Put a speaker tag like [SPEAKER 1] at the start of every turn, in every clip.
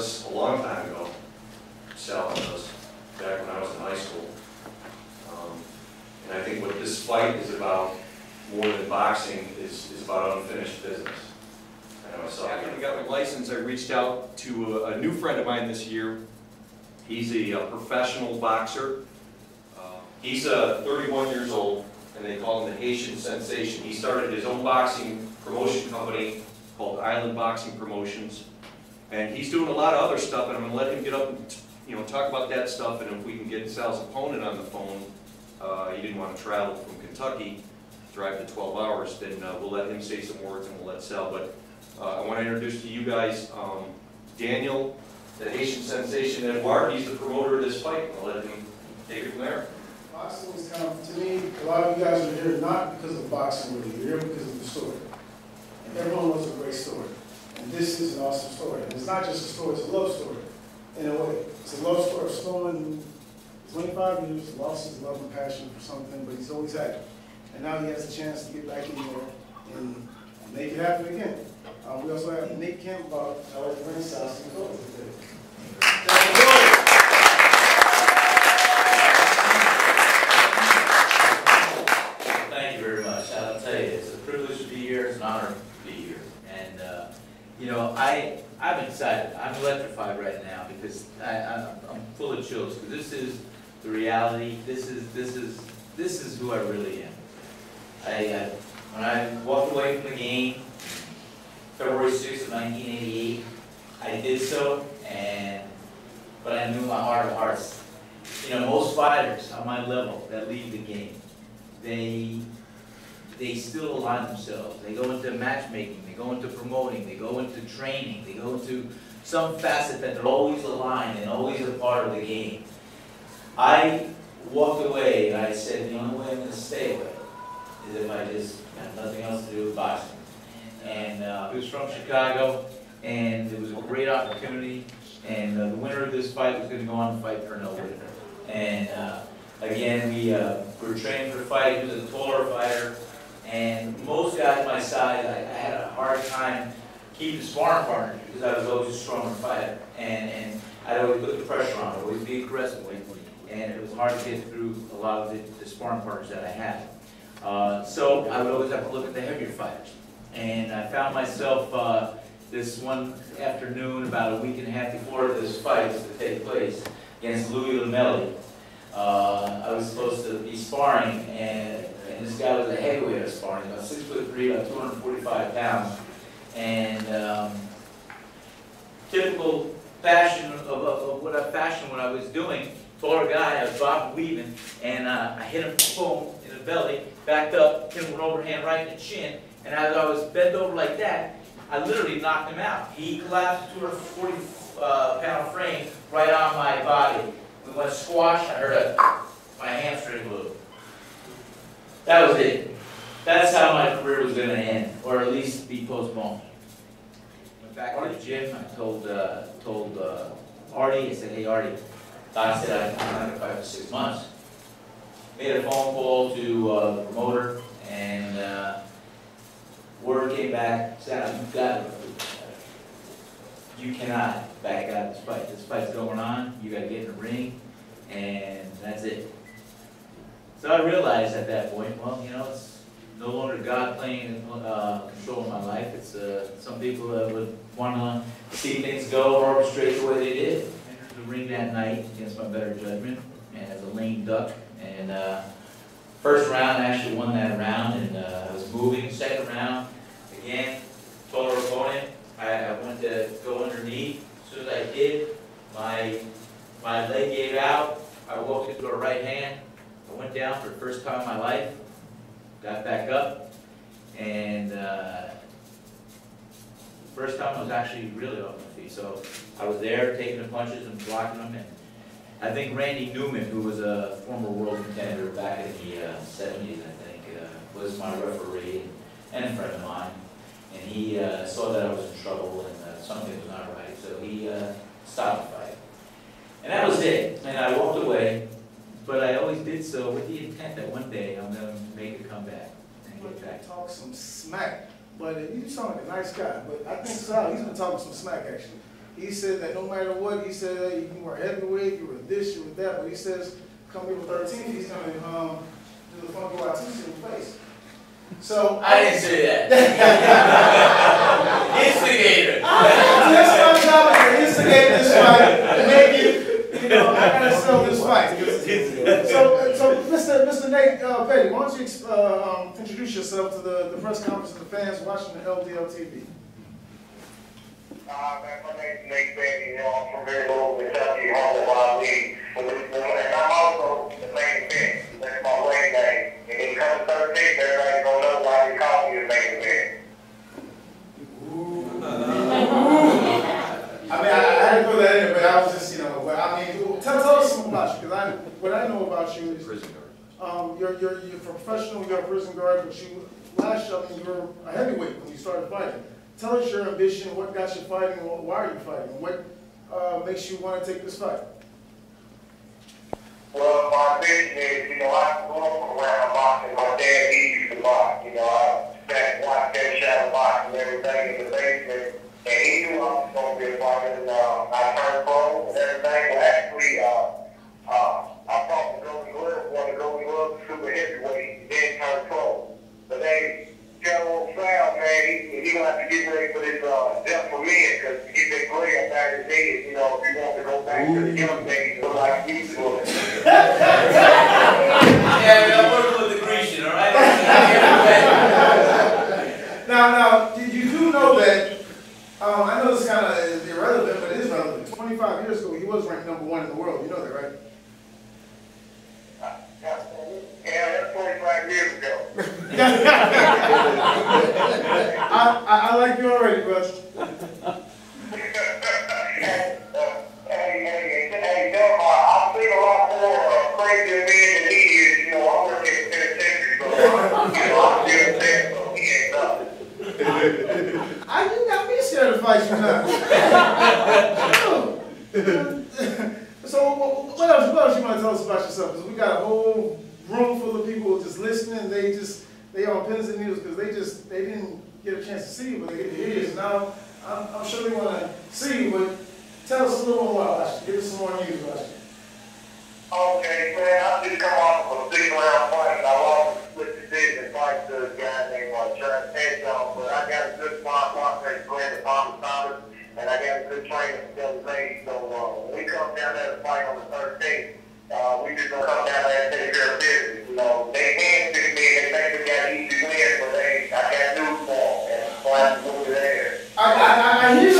[SPEAKER 1] was a long time ago. Sal was back when I was in high school. And I think what this fight is about, more than boxing, is about unfinished business. I know
[SPEAKER 2] After we got my license, I reached out to a new friend of mine this year. He's a professional boxer. He's 31 years old, and they call him the Haitian Sensation. He started his own boxing promotion company called Island Boxing Promotions, and he's doing a lot of other stuff, and I'm going to let him get up and talk about that stuff, and if we can get Sal's opponent on the phone, he didn't want to travel from Kentucky, drive the 12 hours, then we'll let him say some words and we'll let Sal. But I want to introduce to you guys Daniel, the Haitian Sensation, and Edouard. He's the promoter of this fight. I'll let him take it from there.
[SPEAKER 3] Boxing is kind of, to me, a lot of you guys are here not because of boxing really, you're here because of the story. And everyone knows a great story. And this is an awesome story. And it's not just a story, it's a love story, in a way. It's a love story of someone 25 years, lost his love and passion for something, but he's always had it. And now he has a chance to get back in there and make it happen again. We also have Nick Kemp, our friend Sal Rocky Cenicola.
[SPEAKER 4] Thank you very much. I'll tell you, it's a privilege to be here. It's an honor to be here. And you know, I'm excited. I'm electrified right now because I'm full of chills because this is the reality. This is who I really am. When I walked away from the game, February 6th of 1988, I did so, but I knew in my heart of hearts. You know, most fighters on my level that leave the game, they still align themselves. They go into matchmaking, they go into promoting, they go into training, they go into some facet that they're always aligned and always a part of the game. I walked away and I said, the only way I'm going to stay away is if I just have nothing else to do with boxing. And he was from Chicago, and it was a great opportunity, and the winner of this fight was going to go on to fight for no winner. And again, we were training for the fight. He was a taller fighter, and most guys my size, I had a hard time keeping sparring partners because I was always a stronger fighter, and I'd always put the pressure on, always be aggressive, and it was hard to get through a lot of the sparring partners that I had. So I would always have to look at the heavier fighters. And I found myself this one afternoon, about a week and a half before this fight was to take place, against Louis Lamelli. I was supposed to be sparring, and this guy was a heavyweight of sparring, about 6'3", about 245 pounds. And typical fashion of what I was doing, taller guy, I was bobbing, weaving, and I hit him, boom, in the belly, backed up, hit him with an overhand right in the chin. And as I was bent over like that, I literally knocked him out. He collapsed a 240-pound frame right on my body. We went squash, I heard my hamstring blew. That was it. That's how my career was going to end, or at least be postponed. Went back to the gym, I told Artie, I said, hey Artie, Doc said I'm going to fight for 6 months. Made a phone call to the promoter, and word came back, Sal, you cannot back out of this fight. This fight's going on, you got to get in the ring, and that's it. So I realized at that point, well, you know, it's no longer God playing controlling my life. It's some people that would want to see things go or orchestrate the way they did. I entered the ring that night against my better judgment, and as a lame duck, and first round, I actually won that round, and I was moving. Second round, again, taller opponent. I went to go underneath. As soon as I did, my leg gave out. I walked into a right hand. I went down for the first time in my life. Got back up, and first time I was actually really off my feet. So I was there taking the punches and blocking them. And I think Randy Newman, who was a former world contender back in the 70s, I think, was my referee and a friend of mine. And he saw that I was in trouble and something was not right, so he stopped the fight. And that was it. And I walked away, but I always did so with the intent that one day I'm going to make a comeback and get back.
[SPEAKER 3] Talk some smack, but you sound like a nice guy. But I think Sal, he's been talking some smack actually. he said that no matter what, he said that you were heavyweight, you were this, you were that, but he says come April 13th, he's going to do the Funky Watusi in place. So
[SPEAKER 4] I didn't say that. Instigator.
[SPEAKER 3] That's my job is to instigate this fight and make it, you know, I gotta sell this fight. So Mr. Nate Petty, why don't you introduce yourself to the press conference and the fans watching the LDL TV?
[SPEAKER 5] My name's Nate Petty, you know, I'm from very low Kentucky, home of our league. And I'm also the main event. That's my wedding day. And it comes 13th, everybody's gonna know why they call me the main event.
[SPEAKER 3] I mean, I had to put that in, but I was just, you know, I mean, tell us something about you, because what I know about you is
[SPEAKER 2] Prison guard.
[SPEAKER 3] you're professional, you're a prison guard, but you last year, I mean, you were a heavyweight when you started fighting. Tell us your ambition, what got you fighting, and why are you fighting, and what makes you want to take this fight?
[SPEAKER 5] Well, my ambition is, you know, I grew up around boxing. My dad, he used to box. You know, I sat and watched that shadow box and everything in the basement. And he knew I was going to be a fighter. And I turned pro and everything. Well, actually, I fought the Golden Glove, won the Golden Glove, super heavyweight, then turned pro. But they tell old Sal, man, he gonna have to get ready for this death for men, because to get that gray up out of his head, you know, if he wants to go back to the young days, look like he used to.
[SPEAKER 4] Yeah, I'm working with the Grecian, all right?
[SPEAKER 3] Now, you do know that, I know this kind of is irrelevant, but it is relevant. 25 years ago, he was ranked #1 in the world. You know that, right?
[SPEAKER 5] Yeah, that's 25 years ago.
[SPEAKER 3] I like you already, bro.
[SPEAKER 5] Hey, I've seen a lot more crazier men than he is. You know, I'm working in the penitentiary, so you know, I'm still there, so he ain't nothing.
[SPEAKER 3] You got me scared to fight you now. So what else you want to tell us about yourself? Because we got a whole room full of people just listening. They on pins and needles because they didn't get a chance to see you, but they get to hear you. So now I'm sure they want to see you, but tell us a little more about you. Give us some more news about you.
[SPEAKER 5] Okay, man, I just come off of a 6-round fight. I lost a split decision fight to a guy named Travis Hedgehog, but I got a good sparring partner named Brandon Thomas, and I got a good trainer from Del Rey. So when we come down there to fight on the 13th, we just gonna come down there and take care of business. You know, they handpicked me and they think they got easy wins, but I got news for them, and so I have to move there.
[SPEAKER 3] I hear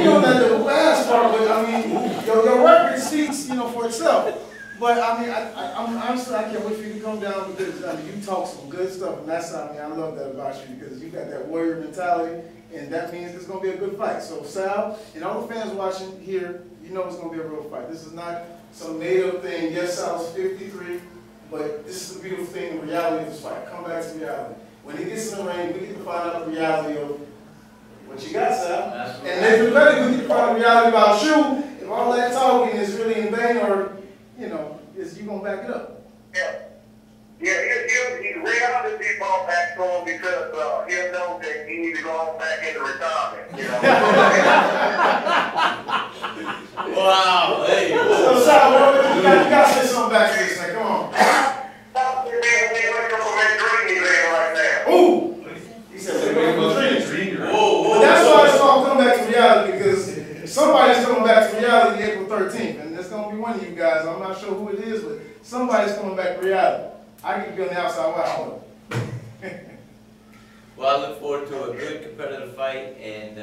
[SPEAKER 3] you on that the last part, but I mean, your record speaks, you know, for itself. But I mean, I'm honestly, I can't wait for you to come down because I mean, you talk some good stuff, and that's I love that about you because you got that warrior mentality, and that means it's gonna be a good fight. So Sal and all the fans watching here, you know it's gonna be a real fight. This is not some made-up thing. Yes, Sal's 53, but this is the beautiful thing, the reality of this fight. Come back to reality. When he gets in the ring, we get to find out the reality of what you got, Sal. And Nathan Petty, we get to find out the reality about you. If all that talking is really in vain, or you know, is you gonna back it up?
[SPEAKER 5] Yeah. He's reality people back to him because he'll know that he needs to go on back into retirement, you know.
[SPEAKER 4] Wow, hey.
[SPEAKER 3] So Sal, you gotta say something back to this thing. Come on. Ooh! He said, we're going to dream. But that's why it's called Come Back to Reality, because somebody's coming back to reality April 13th, and it's going to be one of you guys. I'm not sure who it is, but somebody's coming back to reality. I can be on the outside watching.
[SPEAKER 4] Well, I look forward to a good competitive fight, and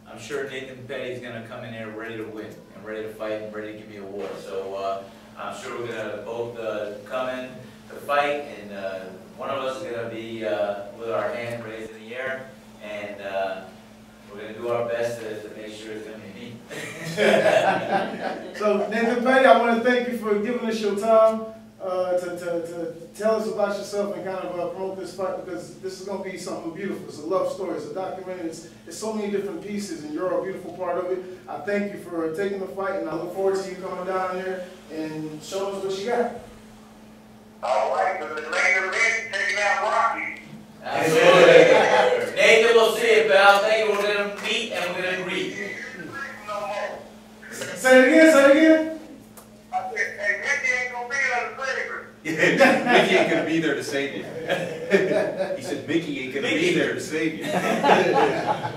[SPEAKER 4] I'm sure Nathan Petty's going to come in there ready to win, and ready to fight, and ready to give me a award. So I'm sure we're going to both come in to fight, and one of us is going to be with our hand raised in the air, and we're going to do our best to make sure it's going to be me.
[SPEAKER 3] So Nathan Petty, I want to thank you for giving us your time to tell us about yourself and kind of promote this fight, because this is going to be something beautiful. It's a love story. It's a documentary. It's so many different pieces, and you're a beautiful part of it. I thank you for taking the fight, and I look forward to you coming down here and showing us what you got.
[SPEAKER 5] All right, so the main event, taking out Rocky.
[SPEAKER 4] Absolutely. Nathan, we'll see you, pal. Thank you. We're going to meet and we're going to greet.
[SPEAKER 5] No
[SPEAKER 2] be there to save you. He said Mickey ain't gonna be there to save you.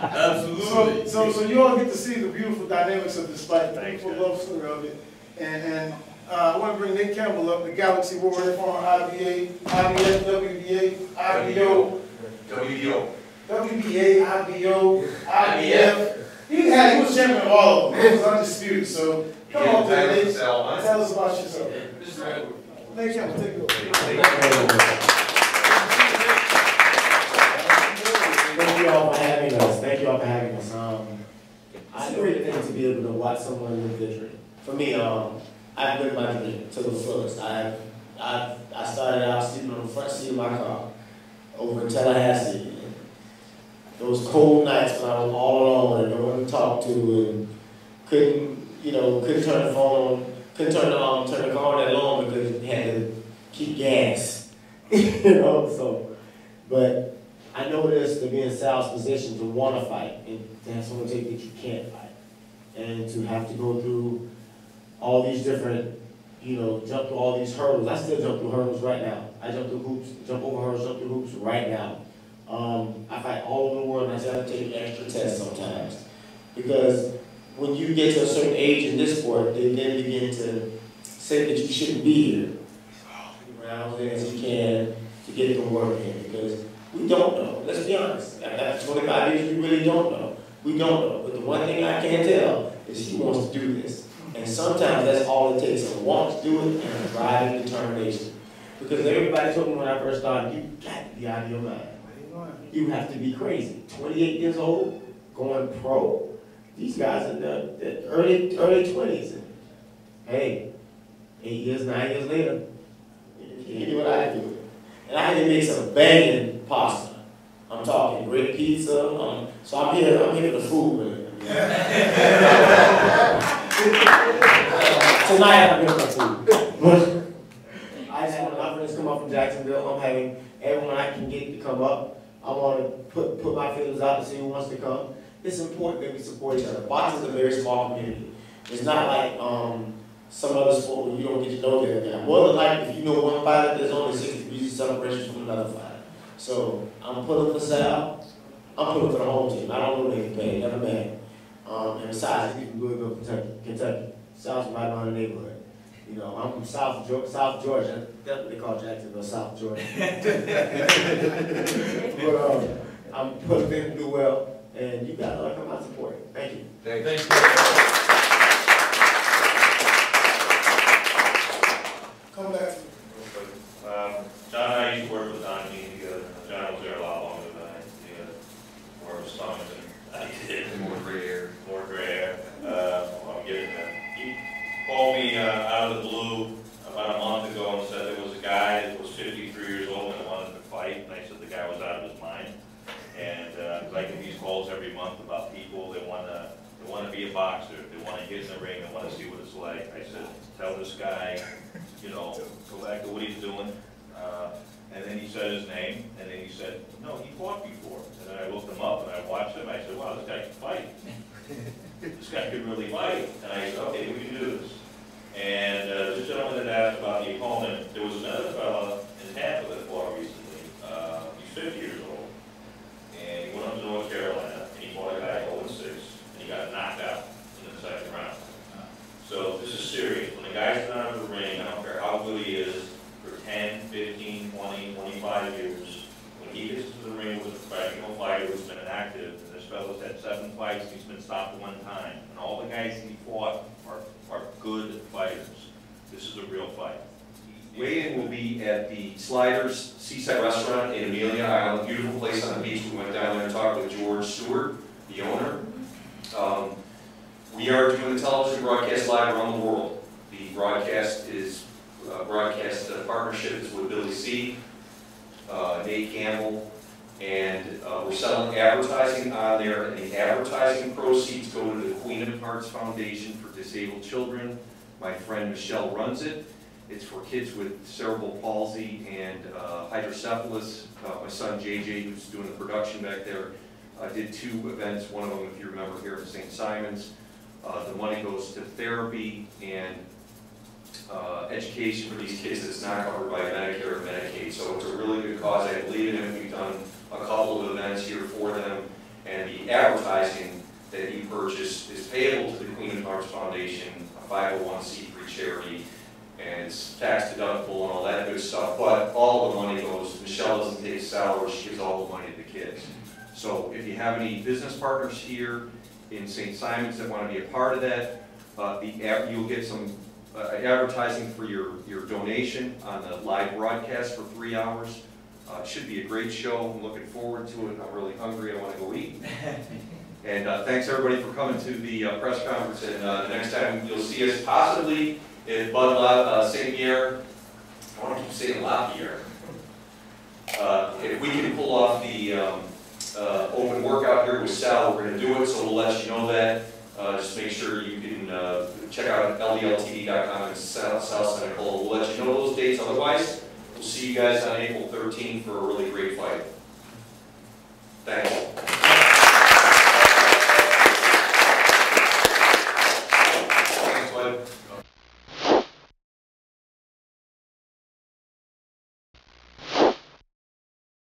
[SPEAKER 2] Absolutely.
[SPEAKER 3] So you all get to see the beautiful dynamics of this fight, the
[SPEAKER 2] Thanks,
[SPEAKER 3] beautiful love story of it. And I want to bring Nick Campbell up, the Galaxy Warrior, former IBA, IBF, WBA, IBO, WBA, IBO, IBF. He was champion of all of them. He was undisputed. So come on, Nick. Tell us about yourself. Nick Campbell, take it over.
[SPEAKER 6] Thank you all for having us. Thank you all for having us. It's a great thing to be able to watch someone win victory. For me, I've lived my dream to the fullest. I started out sleeping on the front seat of my car over in Tallahassee. Those cold nights when I was all alone and no one to talk to and couldn't turn the phone on, couldn't turn the car on that long because you had to keep gas. But I know this to be in Sal's position to want to fight and to have someone take that you can't fight. And to have to go through all these different, jump through all these hurdles. I still jump through hurdles right now. I jump through hoops, jump over hurdles, jump through hoops right now. I fight all over the world and I still have to take extra tests sometimes. Because when you get to a certain age in this sport, they then begin to say that you shouldn't be here. Around as you can to get the work in. Because we don't know. Let's be honest. After 25 years, we really don't know. We don't know. But the one thing I can tell is he wants to do this. And sometimes that's all it takes, a want to do it and a drive and determination. Because everybody told me when I first started, you got to be out of your mind. You have to be crazy. 28 years old, going pro. These guys in the early 20s. And, hey, 8 years, 9 years later, you can do what I do. And I can make some banging pasta. I'm talking great pizza. So I'm here for the food. Tonight I'm here for food. I just want my friends come up from Jacksonville. I'm having everyone I can get to come up. I want to put my feelings out to see who wants to come. It's important that we support each other. Boxing is a very small community. It's not like some other sport where you don't get to know the other guy. More than likely, if you know one fighter, there's only 6 degrees of separation from another fighter. So I'm pulling for Sal. I'm pulling for the home team. I don't know anything, never met. And besides, he's from Louisville, Kentucky. Sal's right around the neighborhood. I'm from South Georgia. That's what they call Jacksonville, South Georgia. But I'm putting things to do well, and you guys are come out support. Thank you.
[SPEAKER 2] Thanks.
[SPEAKER 3] Come back to me.
[SPEAKER 1] John and I used to work with Don Dean together. John was there a lot longer than I did. He had more of a stomach than I did. More gray hair. I'm getting there. He called me out of the blue about a month ago and said there was a guy that was 53 years old and wanted to fight. And I said the guy was out of his mind. And I get these calls every month about people that want to be a boxer. They want to get in the ring. They want to see what it's like. I said, tell this guy, go back to what he's doing. And then he said his name, and then he said, no, he fought before. And then I looked him up, and I watched him. I said, wow, this guy can fight. This guy could really fight. And I said, okay, we can do this. And this gentleman that asked about the opponent, there was another fellow in Tampa that fought recently. He's 50 years old. And he went up to North Carolina, and he fought a guy 0-6, and he got knocked out in the second round. So this is serious. When the guy's not out of the ring, I don't care how good he is, for 10, 15, 20, 25 years, when he gets to the ring with a professional fighter who's been inactive, and this fellow's had 7 fights, he's been stopped one time, and all the guys he fought are good fighters. This is a real fight.
[SPEAKER 2] Weigh-in will be at the Sliders Seaside Restaurant in Amelia Island. Beautiful place on the beach. We went down there and talked with George Stewart, the owner. We are doing the television broadcast live around the world. The broadcast partnership is with Billy C., Nate Campbell, and we're selling advertising on there, and the advertising proceeds go to the Queen of Hearts Foundation for Disabled Children. My friend Michelle runs it. It's for kids with cerebral palsy and hydrocephalus. My son JJ, who's doing the production back there, did 2 events. One of them, if you remember, here in St. Simons. The money goes to therapy and education for these kids that's not covered by Medicare or Medicaid. So it's a really good cause. I believe in it. We've done a couple of events here for them, and the advertising that you purchase is payable to the Queen of Hearts Foundation, a 501c3 charity, and it's tax deductible and all that good stuff, but all the money goes, Michelle doesn't take salary, she gives all the money to the kids. So if you have any business partners here in St. Simons that want to be a part of that, you'll get some advertising for your donation on the live broadcast for 3 hours. It should be a great show. I'm looking forward to it. I'm really hungry. I want to go eat. And thanks everybody for coming to the press conference. And the next time you'll see us possibly at Bud St. Pierre. I want to keep saying Lapierre. If we can pull off the open workout here with Sal, we're going to do it. So we'll let you know that. Just make sure you can check out ldltv.com and Sal Cenicola. We'll let you know those dates. Otherwise, we'll see you guys on April 13th for a really great fight. Thanks.